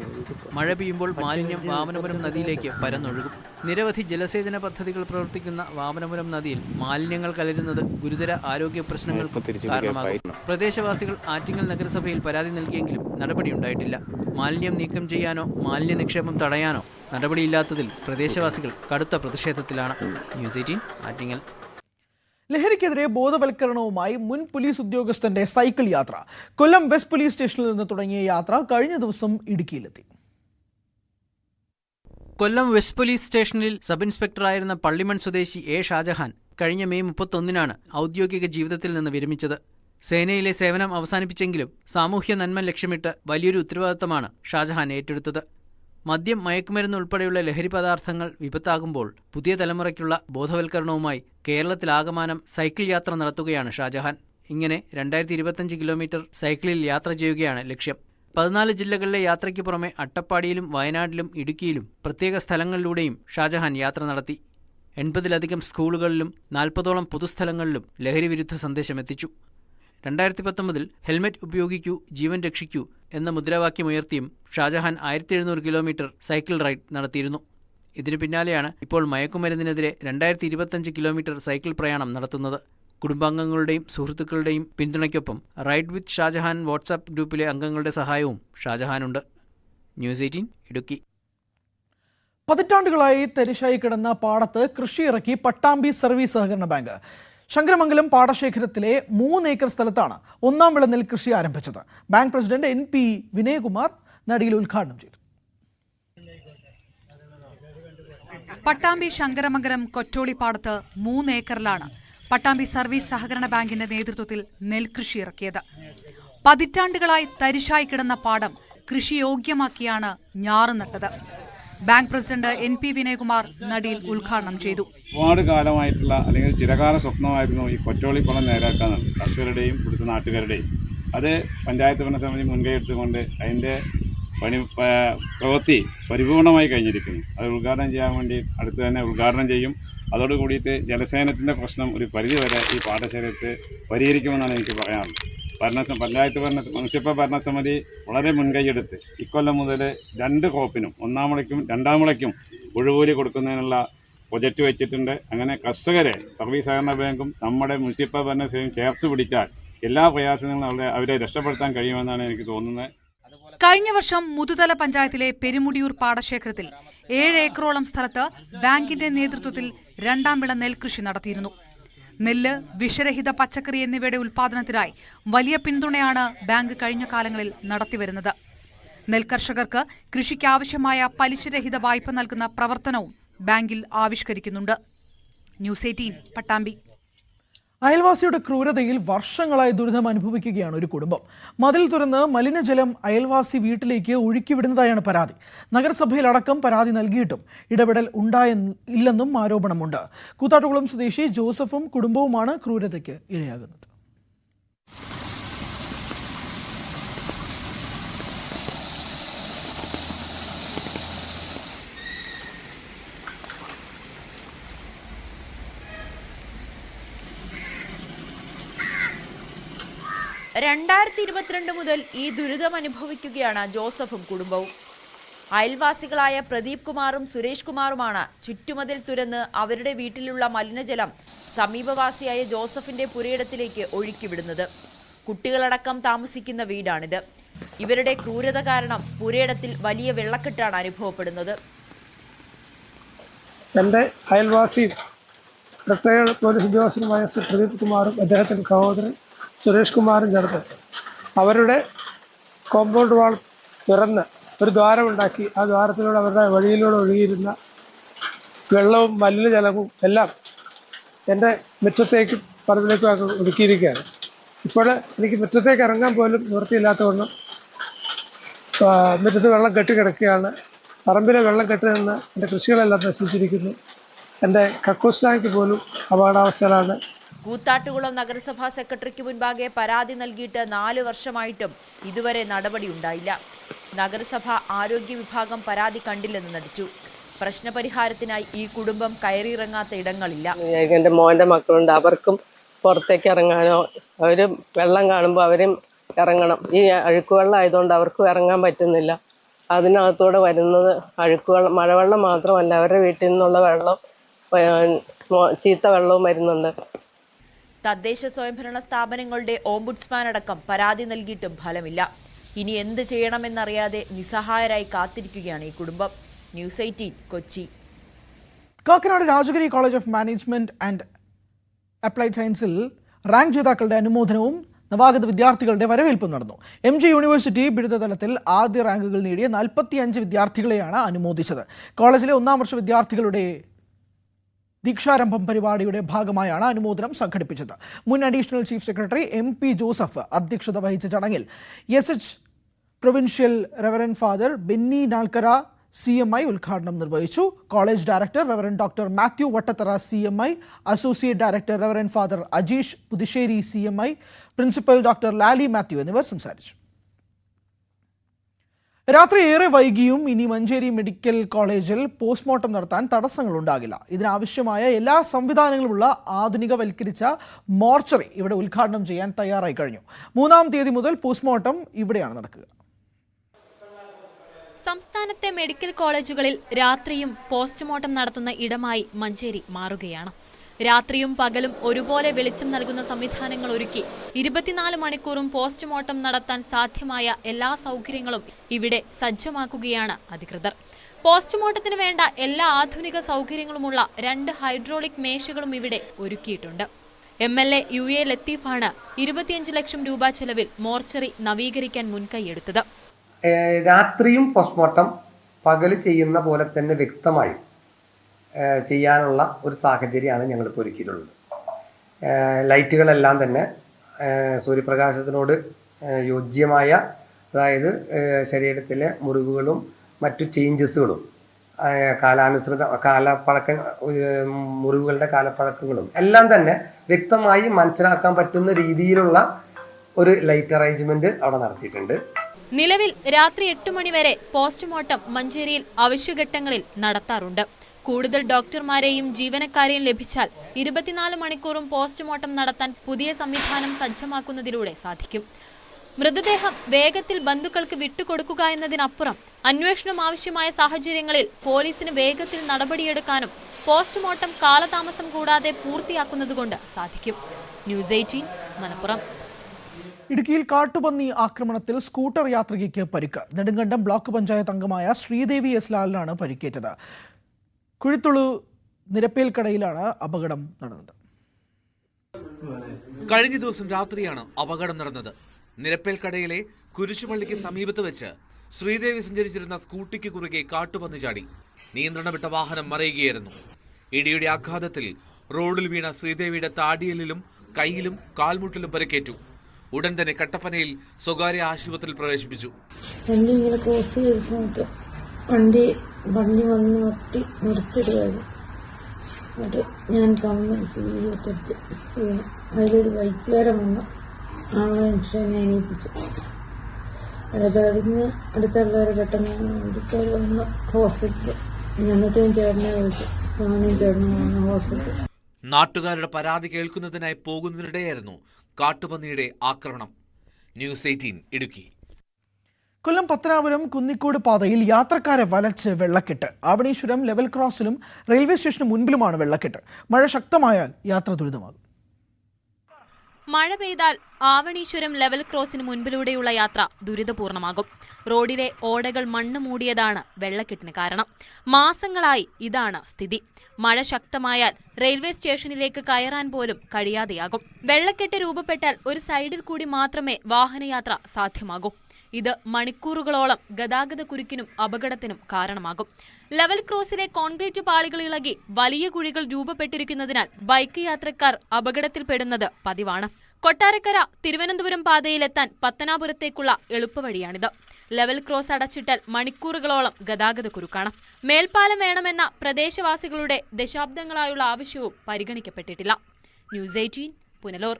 മഴ പെയ്യുമ്പോൾ മാലിന്യം വാമനപുരം നദിയിലേക്ക് പരന്നൊഴുകും. നിരവധി ജലസേചന പദ്ധതികൾ പ്രവർത്തിക്കുന്ന വാമനപുരം നദിയിൽ മാലിന്യങ്ങൾ കലരുന്നത് ഗുരുതര ആരോഗ്യ പ്രശ്നങ്ങൾക്ക് കാരണമാകും. പ്രദേശവാസികൾ ആറ്റിങ്ങൽ നഗരസഭയിൽ പരാതി നൽകിയെങ്കിലും നടപടിയുണ്ടായിട്ടില്ല. മാലിന്യം നീക്കം ചെയ്യാനോ മാലിന്യ നിക്ഷേപം തടയാനോ നടപടിയില്ലാത്തതിൽ പ്രദേശവാസികൾ കടുത്ത പ്രതിഷേധത്തിലാണ്. ന്യൂസ് 18 ആറ്റിങ്ങൽ. ലഹരിക്കെതിരെ ബോധവൽക്കരണവുമായി മുൻ പോലീസ് ഉദ്യോഗസ്ഥന്റെ സൈക്കിൾ യാത്ര. കൊല്ലം വെസ്റ്റ് പോലീസ് സ്റ്റേഷനിൽ നിന്ന് തുടങ്ങിയ യാത്ര കഴിഞ്ഞ ദിവസം ഇടുക്കിയിലെത്തി. കൊല്ലം വെസ്റ്റ് പോലീസ് സ്റ്റേഷനിൽ സബ് ഇൻസ്പെക്ടറായിരുന്ന പള്ളിമൺ സ്വദേശി എ ഷാജഹാൻ കഴിഞ്ഞ മെയ് 31-നാണ് ഔദ്യോഗിക ജീവിതത്തിൽ നിന്ന് വിരമിച്ചത്. സേനയിലെ സേവനം അവസാനിപ്പിച്ചെങ്കിലും സാമൂഹ്യ നന്മ ലക്ഷ്യമിട്ട് വലിയൊരു ഉത്തരവാദിത്തമാണ് ഷാജഹാൻ ഏറ്റെടുത്തത്. മദ്യം, മയക്കുമരുന്ന് ഉൾപ്പെടെയുള്ള ലഹരി പദാർത്ഥങ്ങൾ വിപത്താകുമ്പോൾ പുതിയ തലമുറയ്ക്കുള്ള ബോധവൽക്കരണവുമായി കേരളത്തിലാകമാനം സൈക്കിൾ യാത്ര നടത്തുകയാണ് ഷാജഹാൻ. ഇങ്ങനെ 2025 കിലോമീറ്റർ സൈക്കിളിൽ യാത്ര ചെയ്യുകയാണ് ലക്ഷ്യം. 14 ജില്ലകളിലെ യാത്രയ്ക്ക് പുറമെ അട്ടപ്പാടിയിലും വയനാട്ടിലും ഇടുക്കിയിലും പ്രത്യേക സ്ഥലങ്ങളിലൂടെയും ഷാജഹാൻ യാത്ര നടത്തി. 80-ലധികം സ്കൂളുകളിലും 40ഓളം പൊതുസ്ഥലങ്ങളിലും ലഹരി വിരുദ്ധ സന്ദേശം എത്തിച്ചു. 2019-ൽ ഹെൽമെറ്റ് ഉപയോഗിക്കൂ, ജീവൻ രക്ഷിക്കൂ എന്ന മുദ്രാവാക്യമുയർത്തിയും ഷാജഹാൻ 1700 കിലോമീറ്റർ സൈക്കിൾ റൈഡ് നടത്തിയിരുന്നു. ഇതിനു പിന്നാലെയാണ് ഇപ്പോൾ മയക്കുമരുന്നിനെതിരെ 2025 കിലോമീറ്റർ സൈക്കിൾ പ്രയാണം നടത്തുന്നത്. കുടുംബാംഗങ്ങളുടെയും സുഹൃത്തുക്കളുടെയും പിന്തുണയ്ക്കൊപ്പം റൈഡ് വിത്ത് ഷാജഹാൻ വാട്സാപ്പ് ഗ്രൂപ്പിലെ അംഗങ്ങളുടെ സഹായവും ഷാജഹാനുണ്ട്. ന്യൂസ് 18 ഇടുക്കി. പതിറ്റാണ്ടുകളായി തരിശായി കിടന്ന പാടത്ത് കൃഷിയിറക്കി പട്ടാമ്പി സർവീസ് സഹകരണ ബാങ്ക്. ശങ്കരമംഗലം പാടശേഖരത്തിലെ 3 ഏക്കർ സ്ഥലത്താണ് 1ാം വിള നെൽകൃഷി ആരംഭിച്ചത്. ബാങ്ക് പ്രസിഡന്റ് NP വിനയകുമാർ നടിയിൽ ഉദ്ഘാടനം ചെയ്തു. പട്ടാമ്പി ശങ്കരമംഗലം കൊറ്റോളിപ്പാടത്ത് 3 ഏക്കറിലാണ് പട്ടാമ്പി സർവീസ് സഹകരണ ബാങ്കിന്റെ നേതൃത്വത്തിൽ നെൽകൃഷി ഇറക്കിയത്. പതിറ്റാണ്ടുകളായി തരിശായി കിടന്ന പാടം കൃഷിയോഗ്യമാക്കിയാണ് ഞാറ് നട്ടത്. ബാങ്ക് പ്രസിഡന്റ് NP വിനയകുമാർ നടിയിൽ ഉദ്ഘാടനം ചെയ്തു. ഒരുപാട് കാലമായിട്ടുള്ള അല്ലെങ്കിൽ ചിരകാല സ്വപ്നമായിരുന്നു ഈ കൊറ്റോളിക്കുളം നേരാക്കാന്നുള്ളത്. കർഷകരുടെയും ഇവിടുത്തെ നാട്ടുകാരുടെയും. അത് പഞ്ചായത്ത് ഭരണസമിതി മുൻകൈ എടുത്തുകൊണ്ട് അതിൻ്റെ പ്രവൃത്തി പരിപൂർണമായി കഴിഞ്ഞിരിക്കുന്നു. അത് ഉദ്ഘാടനം ചെയ്യാൻ വേണ്ടി അടുത്ത് തന്നെ ഉദ്ഘാടനം ചെയ്യും. അതോടുകൂടിയിട്ട് ജലസേനത്തിൻ്റെ പ്രശ്നം ഒരു പരിധിവരെ ഈ പാടശേഖരത്ത് പരിഹരിക്കുമെന്നാണ് എനിക്ക് പറയാനുള്ളത്. മുനിസിപ്പൽ ഭരണസമിതി വളരെ മുൻകൈയെടുത്ത് ഇക്കൊല്ലം മുതൽ 2 ക്രോപ്പിനും 1-ാം വിളയ്ക്കും 2-ാം വിളയ്ക്കും ഒഴിവൂലി കൊടുക്കുന്നതിനുള്ള പ്രൊജക്റ്റ് വെച്ചിട്ടുണ്ട്. അങ്ങനെ കർഷകരെ സർവീസ് സഹകരണ ബാങ്കും നമ്മുടെ മുനിസിപ്പൽ ഭരണസമിതിയും ചേർത്ത് പിടിച്ചാൽ എല്ലാ പ്രയാസങ്ങളും അവരെ രക്ഷപ്പെടുത്താൻ കഴിയുമെന്നാണ് എനിക്ക് തോന്നുന്നത്. കഴിഞ്ഞ വർഷം മുതുതല പഞ്ചായത്തിലെ പെരുമുടിയൂർ പാടശേഖരത്തിൽ 7 ഏക്കറോളം സ്ഥലത്ത് ബാങ്കിന്റെ നേതൃത്വത്തിൽ 2-ാം വിള നെൽകൃഷി നടത്തിയിരുന്നു. നെല്ല്, വിഷരഹിത പച്ചക്കറി എന്നിവയുടെ ഉൽപാദനത്തിനായി വലിയ പിന്തുണയാണ് ബാങ്ക് കഴിഞ്ഞ കാലങ്ങളിൽ നടത്തിവരുന്നത്. നെൽകർഷകർക്ക് കൃഷിക്കാവശ്യമായ പലിശരഹിത വായ്പ നൽകുന്ന പ്രവർത്തനവും ബാങ്കിൽ ആവിഷ്കരിക്കുന്നുണ്ട്. ന്യൂസ് 18 പട്ടാമ്പി. അയൽവാസിയുടെ ക്രൂരതയിൽ വർഷങ്ങളായി ദുരിതം അനുഭവിക്കുകയാണ് ഒരു കുടുംബം. മതിൽ തുറന്ന് മലിനജലം അയൽവാസി വീട്ടിലേക്ക് ഒഴുക്കിവിടുന്നതായാണ് പരാതി. നഗരസഭയിലടക്കം പരാതി നൽകിയിട്ടും ഇടപെടൽ ഇല്ലെന്നും ആരോപണമുണ്ട്. കൂത്താട്ടുകുളം സ്വദേശി ജോസഫും കുടുംബവുമാണ് ക്രൂരതയ്ക്ക് ഇരയാകുന്നത്. മുതൽ ഈ ദുരിതം അനുഭവിക്കുകയാണ് ജോസഫും കുടുംബവും. അയൽവാസികളായ പ്രദീപ് കുമാറും സുരേഷ് കുമാറുമാണ് ചുറ്റുമതിൽ തുരന്ന് അവരുടെ വീട്ടിലുള്ള മലിനജലം സമീപവാസിയായ ജോസഫിന്റെ പുരയിടത്തിലേക്ക് ഒഴുക്കിവിടുന്നത്. കുട്ടികളടക്കം താമസിക്കുന്ന വീടാണിത്. ഇവരുടെ ക്രൂരത കാരണം പുരയിടത്തിൽ വലിയ വെള്ളക്കെട്ടാണ് അനുഭവപ്പെടുന്നത്. എൻ്റെ അയൽവാസിയും റിട്ടയർഡ് പോലീസ് ഉദ്യോഗസ്ഥനുമായ പ്രദീപ് കുമാറും അദ്ദേഹത്തിൻ്റെ സഹോദരൻ സുരേഷ് കുമാറും ചേർത്ത് അവരുടെ കോമ്പൗണ്ട് വാൾ തുറന്ന് ഒരു ദ്വാരമുണ്ടാക്കി ആ ദ്വാരത്തിലൂടെ അവരുടെ വഴിയിലൂടെ ഒഴുകിയിരുന്ന വെള്ളവും മലിനജലവും എല്ലാം എൻ്റെ മുറ്റത്തേക്ക് പറമ്പിലേക്കും ഒതുക്കിയിരിക്കുകയാണ്. ഇപ്പോൾ എനിക്ക് മുറ്റത്തേക്ക് ഇറങ്ങാൻ പോലും നിവൃത്തിയില്ലാത്തവണ്ണം മുറ്റത്ത് വെള്ളം കെട്ടിക്കിടക്കുകയാണ്. പറമ്പിലെ വെള്ളം കെട്ടി നിന്ന് എൻ്റെ കൃഷികളെല്ലാം നശിച്ചിരിക്കുന്നു. എൻ്റെ കക്കൂസ് ടാങ്ക് പോലും അപകടാവസ്ഥയിലാണ്. കൂത്താട്ടുകുളം നഗരസഭാ സെക്രട്ടറിക്ക് മുൻപാകെ പരാതി നൽകിയിട്ട് 4 വർഷമായിട്ടും ഇതുവരെ നടപടിയുണ്ടായില്ല. നഗരസഭ ആരോഗ്യ വിഭാഗം പരാതി കണ്ടില്ലെന്ന് നടിച്ചു. പ്രശ്നപരിഹാരത്തിനായി ഈ കുടുംബം കയറിയിറങ്ങാത്ത ഇടങ്ങളില്ല. എൻ്റെ മോൻ്റെ മക്കളുണ്ട്, അവർക്കും പുറത്തേക്ക് ഇറങ്ങാനോ അവർ വെള്ളം കാണുമ്പോൾ അവരും ഇറങ്ങണം. ഈ അഴുക്കുവെള്ളം ആയതുകൊണ്ട് അവർക്കും ഇറങ്ങാൻ പറ്റുന്നില്ല. അതിനകത്തൂടെ വരുന്നത് അഴുക്കുവെള്ളം, മഴവെള്ളം മാത്രമല്ല അവരുടെ വീട്ടിൽ നിന്നുള്ള വെള്ളം, ചീത്ത വെള്ളവും വരുന്നുണ്ട്. തദ്ദേശ സ്വയംഭരണ സ്ഥാപനങ്ങളുടെ ഓംബുഡ്സ്മാൻ അടക്കം പരാതി നൽകിയിട്ടും ഫലമില്ല. ഇനി എന്ത് ചെയ്യണമെന്നറിയാതെ നിസ്സഹായരായി കാത്തിരിക്കുകയാണ് ഈ കുടുംബം. News 18 Kochi. Kakkanad Rajagiri college of management and applied സയൻസിൽ റാങ്ക് ജേതാക്കളുടെ അനുമോദനവും നവാഗത വിദ്യാർത്ഥികളുടെ വരവേൽപ്പും നടന്നു. MG യൂണിവേഴ്സിറ്റി ബിരുദതലത്തിൽ ആദ്യ റാങ്കുകൾ നേടിയ 45 വിദ്യാർത്ഥികളെയാണ് അനുമോദിച്ചത്. കോളേജിലെ 1-ാം വർഷ വിദ്യാർത്ഥികളുടെ ദീക്ഷാരംഭം പരിപാടിയുടെ ഭാഗമായാണ് അനുമോദനം സംഘടിപ്പിച്ചത്. മുൻ additional chief secretary MP Joseph അധ്യക്ഷത വഹിച്ച ചടങ്ങിൽ SH provincial reverend father Benny Nalkara CMI ഉദ്ഘാടനം നിർവഹിച്ചു. College director reverend doctor Mathew Vattathara CMI, associate director reverend father Ajeesh Puthussery CMI, principal doctor Lali Mathew എന്നിവർ സംസാരിച്ചു. രാത്രി ഏറെ വൈകിയും ഇനി മഞ്ചേരി മെഡിക്കൽ കോളേജിൽ പോസ്റ്റ്മോർട്ടം നടത്താൻ തടസ്സങ്ങളുണ്ടാകില്ല. ഇതിനാവശ്യമായ എല്ലാ സംവിധാനങ്ങളുമുള്ള ആധുനികവൽക്കരിച്ച മോർച്ചറി ഇവിടെ ഉദ്ഘാടനം ചെയ്യാൻ തയ്യാറായി കഴിഞ്ഞു. 3-ാം തീയതി മുതൽ പോസ്റ്റ്മോർട്ടം ഇവിടെയാണ് നടക്കുക. സംസ്ഥാനത്തെ മെഡിക്കൽ കോളേജുകളിൽ രാത്രിയും പോസ്റ്റ്മോർട്ടം നടത്തുന്ന ഇടമായി മഞ്ചേരി മാറുകയാണ്. രാത്രിയും പകലും ഒരുപോലെ വെളിച്ചം നൽകുന്ന സംവിധാനങ്ങൾ ഒരുക്കി 24 മണിക്കൂറും പോസ്റ്റ്മോർട്ടം നടത്താൻ സാധ്യമായ എല്ലാ സൗകര്യങ്ങളും ഇവിടെ സജ്ജമാക്കുകയാണ് അധികൃതർ. പോസ്റ്റ്മോർട്ടത്തിന് വേണ്ട എല്ലാ ആധുനിക സൗകര്യങ്ങളുമുള്ള 2 ഹൈഡ്രോളിക് മേശകളും ഇവിടെ ഒരുക്കിയിട്ടുണ്ട്. MLA UA ലത്തീഫാണ് 25 ലക്ഷം രൂപ ചെലവിൽ മോർച്ചറി നവീകരിക്കാൻ മുൻകൈയെടുത്തത്. രാത്രിയും പോസ്റ്റ്മോർട്ടം പകല് ചെയ്യുന്ന പോലെ തന്നെ വ്യക്തമായി ചെയ്യാനുള്ള ഒരു സാഹചര്യമാണ് ഞങ്ങളിപ്പോൾ ഒരുക്കിയിട്ടുള്ളത്. ലൈറ്റുകളെല്ലാം തന്നെ സൂര്യപ്രകാശത്തിനോട് യോജ്യമായ, അതായത് ശരീരത്തിലെ മുറിവുകളും മറ്റു ചേഞ്ചസുകളും മുറിവുകളുടെ കാലപ്പഴക്കങ്ങളും എല്ലാം തന്നെ വ്യക്തമായി മനസ്സിലാക്കാൻ പറ്റുന്ന രീതിയിലുള്ള ഒരു ലൈറ്റ് അറേഞ്ച്മെന്റ് അവിടെ നടത്തിയിട്ടുണ്ട്. നിലവിൽ രാത്രി 8 മണിവരെ പോസ്റ്റ്മോർട്ടം മഞ്ചേരിയിൽ അവശ്യഘട്ടങ്ങളിൽ നടത്താറുണ്ട്. കൂടുതൽ ഡോക്ടർമാരെയും ജീവനക്കാരെയും ലഭിച്ചാൽ 24 മണിക്കൂറും പോസ്റ്റ്മോർട്ടം നടത്താൻ പുതിയ സംവിധാനം സജ്ജമാക്കുന്നതിലൂടെ സാധിക്കും. മൃതദേഹം വേഗത്തിൽ ബന്ധുക്കൾക്ക് വിട്ടുകൊടുക്കുക എന്നതിനപ്പുറം അന്വേഷണം ആവശ്യമായ സാഹചര്യങ്ങളിൽ പോലീസിന് വേഗത്തിൽ നടപടിയെടുക്കാനും പോസ്റ്റ്മോർട്ടം കാലതാമസം കൂടാതെ പൂർത്തിയാക്കുന്നതുകൊണ്ട് സാധിക്കും. ന്യൂസ് 18 മലപ്പുറം. ഇടുക്കിയിൽ കാട്ടുപന്നി ആക്രമണത്തിൽ സ്കൂട്ടർ യാത്രികയ്ക്ക് പരിക്ക്. നെടുങ്കണ്ടം ബ്ലോക്ക് പഞ്ചായത്ത് അംഗമായ ശ്രീദേവി എസ് ലാലിനാണ് പരിക്കേറ്റത്. കുഴിത്തുളു നിരപ്പേൽക്കടയിലാണ് അപകടം നടന്നത്. കഴിഞ്ഞ ദിവസം രാത്രിയാണ് അപകടം നടന്നത്. നിരപ്പേൽക്കടയിലെ കുരിശുപള്ളിക്ക് സമീപത്ത് വെച്ച് ശ്രീദേവി സഞ്ചരിച്ചിരുന്ന സ്കൂട്ടിക്ക് കുറുകെ കാട്ടുപന്നി ചാടി. നിയന്ത്രണം വിട്ട വാഹനം മറിയുകയായിരുന്നു. ഇടിയുടെ ആഘാതത്തിൽ റോഡിൽ വീണ ശ്രീദേവിയുടെ താടിയലിലും കൈയിലും കാൽമുട്ടിലും പരിക്കേറ്റു. ഉടൻ തന്നെ കട്ടപ്പനയിൽ സ്വകാര്യ ആശുപത്രിയിൽ പ്രവേശിപ്പിച്ചു. വണ്ടി ഇങ്ങനെ ക്രോസ് ചെയ്ത സമയത്ത് വണ്ടി വന്ന് ഒട്ടി മുറിച്ചിടുകയായിരുന്നു. എന്നിട്ട് ഞാൻ കമ്മടിച്ച് വീഴത്തെടുത്ത് വീണു. അതിലൊരു ബൈക്കുകാരൻ വന്നു ആ മനുഷ്യനെ എണീപ്പിച്ചു. അതറിഞ്ഞ് അടുത്തുള്ളവർ പെട്ടെന്ന് അടുത്തവർ വന്ന് ഹോസ്പിറ്റലിൽ. ഞങ്ങൾക്കും ചേട്ടനെ വിളിച്ചു. ഞാനും ചേട്ടനും വന്നു ഹോസ്പിറ്റലിൽ. നാട്ടുകാരുടെ പരാതി കേൾക്കുന്നതിനായി പോകുന്നതിനിടെയായിരുന്നു കാട്ടുപന്നിയുടെ ആക്രമണം. ന്യൂസ് 18 ഇടുക്കി. കൊല്ലം പത്തനാപുരം കുന്നിക്കോട് പാതയിൽ യാത്രക്കാരെ വലച്ച് വെള്ളക്കെട്ട്. ആവണീശ്വരം ലെവൽ ക്രോസിലും റെയിൽവേ സ്റ്റേഷന് മുൻപിലുമാണ് വെള്ളക്കെട്ട്. മഴ ശക്തമായാൽ യാത്ര ദുരിതമാകും. മഴ പെയ്താൽ ആവണീശ്വരം ലെവൽ ക്രോസിന് മുൻപിലൂടെയുള്ള യാത്ര ദുരിതപൂർണമാകും. റോഡിലെ ഓടകൾ മണ്ണ് മൂടിയതാണ് വെള്ളക്കെട്ടിന് കാരണം. മാസങ്ങളായി ഇതാണ് സ്ഥിതി. മഴ ശക്തമായാൽ റെയിൽവേ സ്റ്റേഷനിലേക്ക് കയറാൻ പോലും കഴിയാതെയാകും. വെള്ളക്കെട്ട് രൂപപ്പെട്ടാൽ ഒരു സൈഡിൽ കൂടി മാത്രമേ വാഹനയാത്ര സാധ്യമാകൂ. ഇത് മണിക്കൂറുകളോളം ഗതാഗത കുരുക്കിനും അപകടത്തിനും കാരണമാകും. ലെവൽ ക്രോസിലെ കോൺക്രീറ്റ് പാളികൾ ഇളകി വലിയ കുഴികൾ രൂപപ്പെട്ടിരിക്കുന്നതിനാൽ ബൈക്ക് യാത്രക്കാർ അപകടത്തിൽപ്പെടുന്നത് പതിവാണ്. കൊട്ടാരക്കര തിരുവനന്തപുരം പാതയിലെത്താൻ പത്തനാപുരത്തേക്കുള്ള എളുപ്പവഴിയാണിത്. ലെവൽ ക്രോസ് അടച്ചിട്ടാൽ മണിക്കൂറുകളോളം ഗതാഗത കുരുക്കാണ്. മേൽപ്പാലം വേണമെന്ന പ്രദേശവാസികളുടെ ദശാബ്ദങ്ങളായുള്ള ആവശ്യവും പരിഗണിക്കപ്പെട്ടിട്ടില്ല. ന്യൂസ് 18 പുനലൂർ.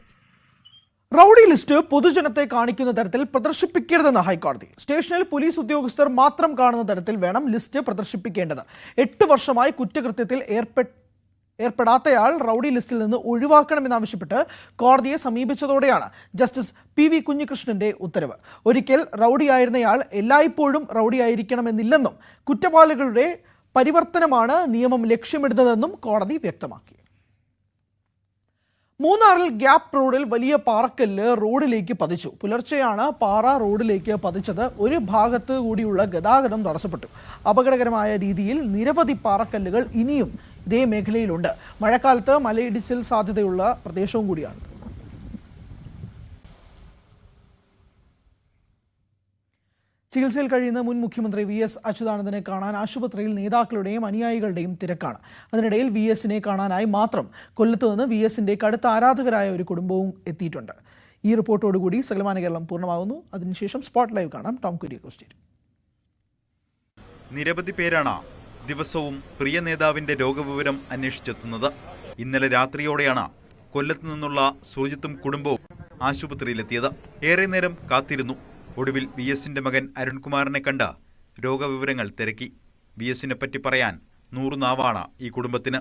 റൌഡി ലിസ്റ്റ് പൊതുജനത്തെ കാണിക്കുന്ന തരത്തിൽ പ്രദർശിപ്പിക്കരുതെന്ന് ഹൈക്കോടതി. സ്റ്റേഷനിൽ പോലീസ് ഉദ്യോഗസ്ഥർ മാത്രം കാണുന്ന തരത്തിൽ വേണം ലിസ്റ്റ് പ്രദർശിപ്പിക്കേണ്ടത്. 8 വർഷമായി കുറ്റകൃത്യത്തിൽ ഏർപ്പെടാത്തയാൾ റൌഡി ലിസ്റ്റിൽ നിന്ന് ഒഴിവാക്കണമെന്നാവശ്യപ്പെട്ട് കോടതിയെ സമീപിച്ചതോടെയാണ് ജസ്റ്റിസ് PV കുഞ്ഞികൃഷ്ണന്റെ ഉത്തരവ്. ഒരിക്കൽ റൌഡിയായിരുന്നയാൾ എല്ലായ്പ്പോഴും റൌഡിയായിരിക്കണമെന്നില്ലെന്നും കുറ്റവാളികളുടെ പരിവർത്തനമാണ് നിയമം ലക്ഷ്യമിടുന്നതെന്നും കോടതി വ്യക്തമാക്കി. മൂന്നാറിൽ ഗ്യാപ്പ് റോഡിൽ വലിയ പാറക്കല്ല് റോഡിലേക്ക് പതിച്ചു. പുലർച്ചെയാണ് പാറ റോഡിലേക്ക് പതിച്ചത്. ഒരു ഭാഗത്ത് കൂടിയുള്ള ഗതാഗതം തടസ്സപ്പെട്ടു. അപകടകരമായ രീതിയിൽ നിരവധി പാറക്കല്ലുകൾ ഇനിയും ഇതേ മേഖലയിലുണ്ട്. മഴക്കാലത്ത് മലയിടിച്ചിൽ സാധ്യതയുള്ള പ്രദേശവും കൂടിയാണ്. ചികിത്സയിൽ കഴിയുന്ന മുൻ മുഖ്യമന്ത്രി VS അച്യുതാനന്ദനെ കാണാൻ ആശുപത്രിയിൽ നേതാക്കളുടെയും അനുയായികളുടെയും തിരക്കാണ്. അതിനിടയിൽ VSനെ കാണാനായി മാത്രം കൊല്ലത്ത് നിന്ന് VSന്റെ കടുത്ത ആരാധകരായ ഒരു കുടുംബവും എത്തിയിട്ടുണ്ട്. ഈ റിപ്പോർട്ടോടുകൂടി സകലമാന കേരളം പൂർണ്ണമാകുന്നു. അതിനുശേഷം സ്പോട്ട് ലൈവ് കാണാം. ടോം കുര്യക്കോസ്. നിരവധി പേരാണ് ദിവസവും പ്രിയ നേതാവിന്റെ രോഗവിവരം അന്വേഷിച്ചെത്തുന്നത്. ഇന്നലെ രാത്രിയോടെയാണ് കൊല്ലത്ത് നിന്നുള്ള സുജിത്തും കുടുംബവും ആശുപത്രിയിലെത്തിയത്. ഏറെ നേരം കാത്തിരുന്നു. ഒടുവിൽ VSന്റെ മകൻ അരുൺകുമാറിനെ കണ്ട രോഗവിവരങ്ങൾ തിരക്കി. VSനെ പറ്റി പറയാൻ 100 നാവാണ് ഈ കുടുംബത്തിന്.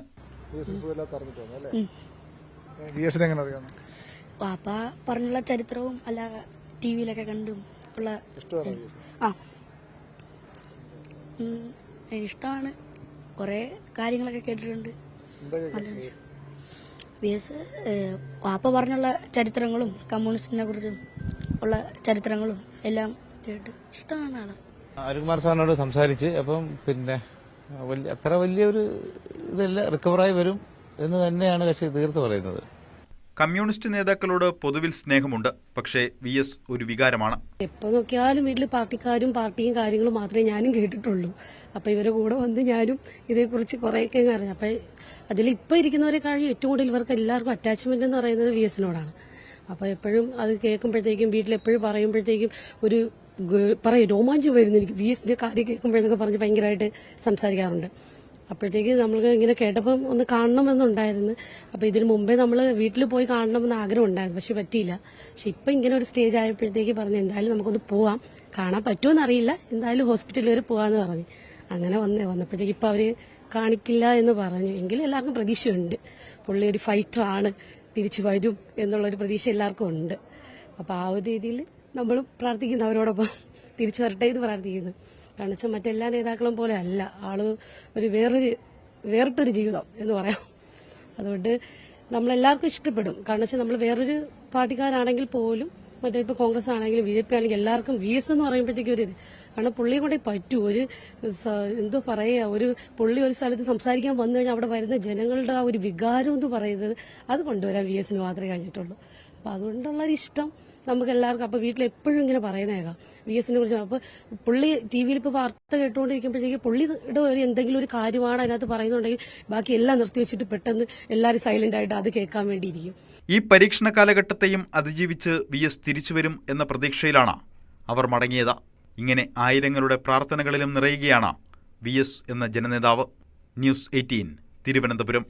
പാപ്പ പറഞ്ഞുള്ള ചരിത്രവും അല്ല ടിവിയിലൊക്കെ കണ്ടും ഉള്ള ഇഷ്ടമാണ്. കുറെ കാര്യങ്ങളൊക്കെ കേട്ടിട്ടുണ്ട്. VS പാപ്പ പറഞ്ഞുള്ള ചരിത്രങ്ങളും കമ്മ്യൂണിസ്റ്റിനെ കുറിച്ചും ഉള്ള ചരിത്രങ്ങളും എല്ലാം കേട്ട് ഇഷ്ടമാണ് ആള്. അരുൺകുമാർ സാറിനോട് സംസാരിച്ച് അപ്പം പിന്നെ അത്ര വലിയൊരു ഇതല്ല, റിക്കവറായി വരും എന്ന് തന്നെയാണ് കക്ഷി തീർത്ത് പറയുന്നത്. കമ്മ്യൂണിസ്റ്റ് നേതാക്കളോട് പൊതുവിൽ സ്നേഹമുണ്ട്. പക്ഷേ VS ഒരു വികാരമാണ്. എപ്പോൾ നോക്കിയാലും വീട്ടിൽ പാർട്ടിക്കാരും പാർട്ടിയും കാര്യങ്ങളും മാത്രമേ ഞാനും കേട്ടിട്ടുള്ളൂ. അപ്പോൾ ഇവരെ കൂടെ വന്ന് ഞാനും ഇതേക്കുറിച്ച് കുറേയൊക്കെ അറിഞ്ഞു. അപ്പോൾ അതിൽ ഇപ്പോൾ ഇരിക്കുന്നവരെക്കാളും ഏറ്റവും കൂടുതൽ ഇവർക്ക് എല്ലാവർക്കും അറ്റാച്ച്മെന്റ് എന്ന് പറയുന്നത് VSനോടാണ്. അപ്പോൾ എപ്പോഴും അത് കേൾക്കുമ്പോഴത്തേക്കും വീട്ടിലെപ്പോഴും പറയുമ്പോഴത്തേക്കും ഒരു പറയും രോമാഞ്ചം വരുന്നു എനിക്ക്. VSന്റെ കാര്യം കേൾക്കുമ്പോഴെന്നൊക്കെ പറഞ്ഞ് ഭയങ്കരമായിട്ട് സംസാരിക്കാറുണ്ട്. അപ്പോഴത്തേക്ക് നമ്മൾക്ക് ഇങ്ങനെ കേട്ടപ്പം ഒന്ന് കാണണമെന്നുണ്ടായിരുന്നു. അപ്പോൾ ഇതിന് മുമ്പേ നമ്മൾ വീട്ടിൽ പോയി കാണണമെന്ന് ആഗ്രഹം ഉണ്ടായിരുന്നു, പക്ഷെ പറ്റിയില്ല. പക്ഷെ ഇപ്പം ഇങ്ങനെ ഒരു സ്റ്റേജ് ആയപ്പോഴത്തേക്ക് പറഞ്ഞു എന്തായാലും നമുക്കൊന്ന് പോവാം, കാണാൻ പറ്റുമെന്ന് അറിയില്ല, എന്തായാലും ഹോസ്പിറ്റലിൽ വരെ പോകാമെന്ന് പറഞ്ഞു. അങ്ങനെ വന്നപ്പോഴത്തേക്ക് ഇപ്പം അവർ കാണിക്കില്ല എന്ന് പറഞ്ഞു. എങ്കിലും എല്ലാവർക്കും പ്രതീക്ഷയുണ്ട്. പുള്ളി ഒരു ഫൈറ്ററാണ്, തിരിച്ചു വരും എന്നുള്ളൊരു പ്രതീക്ഷ എല്ലാവർക്കും ഉണ്ട്. അപ്പോൾ ആ ഒരു രീതിയിൽ നമ്മളും പ്രാർത്ഥിക്കുന്നു, അവരോടൊപ്പം തിരിച്ചു വരട്ടെ എന്ന് പ്രാർത്ഥിക്കുന്നു. കാരണം വെച്ചാൽ മറ്റെല്ലാ നേതാക്കളും പോലെ അല്ല, ആള് ഒരു വേറിട്ടൊരു ജീവിതം എന്ന് പറയാം. അതുകൊണ്ട് നമ്മളെല്ലാവർക്കും ഇഷ്ടപ്പെടും. കാരണം വെച്ചാൽ നമ്മൾ വേറൊരു പാർട്ടിക്കാരാണെങ്കിൽ പോലും, മറ്റേ ഇപ്പോൾ കോൺഗ്രസ് ആണെങ്കിലും BJP ആണെങ്കിലും എല്ലാവർക്കും VS എന്ന് പറയുമ്പോഴത്തേക്കും ഒരു ഇത്. കാരണം പുള്ളിയെ കൊണ്ടേ പറ്റൂ. ഒരു എന്തോ പറയുക, ഒരു പുള്ളി ഒരു സ്ഥലത്ത് സംസാരിക്കാൻ വന്നു കഴിഞ്ഞാൽ അവിടെ വരുന്ന ജനങ്ങളുടെ ആ ഒരു വികാരം എന്ന് പറയുന്നത് അത് കൊണ്ടുവരാൻ VSന് മാത്രമേ കഴിഞ്ഞിട്ടുള്ളൂ. അപ്പം അതുകൊണ്ടുള്ളൊരു ഇഷ്ടം നമുക്ക് എല്ലാവർക്കും. അപ്പോൾ വീട്ടിൽ എപ്പോഴും ഇങ്ങനെ പറയുന്നേക്കാം VSനെ കുറിച്ച്. അപ്പോൾ പുള്ളി TV ഇപ്പോൾ വാർത്ത കേട്ടുകൊണ്ടിരിക്കുമ്പോഴത്തേക്ക് പുള്ളിയുടെ ഒരു എന്തെങ്കിലും ഒരു കാര്യമാണ് അതിനകത്ത് പറയുന്നുണ്ടെങ്കിൽ ബാക്കി എല്ലാം നിർത്തിവെച്ചിട്ട് പെട്ടെന്ന് എല്ലാവരും സൈലന്റ് ആയിട്ട് അത് കേൾക്കാൻ വേണ്ടിയിരിക്കും. ഈ പരീക്ഷണ കാലഘട്ടത്തെയും അതിജീവിച്ച് VS തിരിച്ചുവരും എന്ന പ്രതീക്ഷയിലാണ് അവർ മടങ്ങിയത്. ഇങ്ങനെ ആയിരങ്ങളുടെ പ്രാർത്ഥനകളിലും നിറയുകയാണ് VS എന്ന ജനനേതാവ്. ന്യൂസ് 18 തിരുവനന്തപുരം.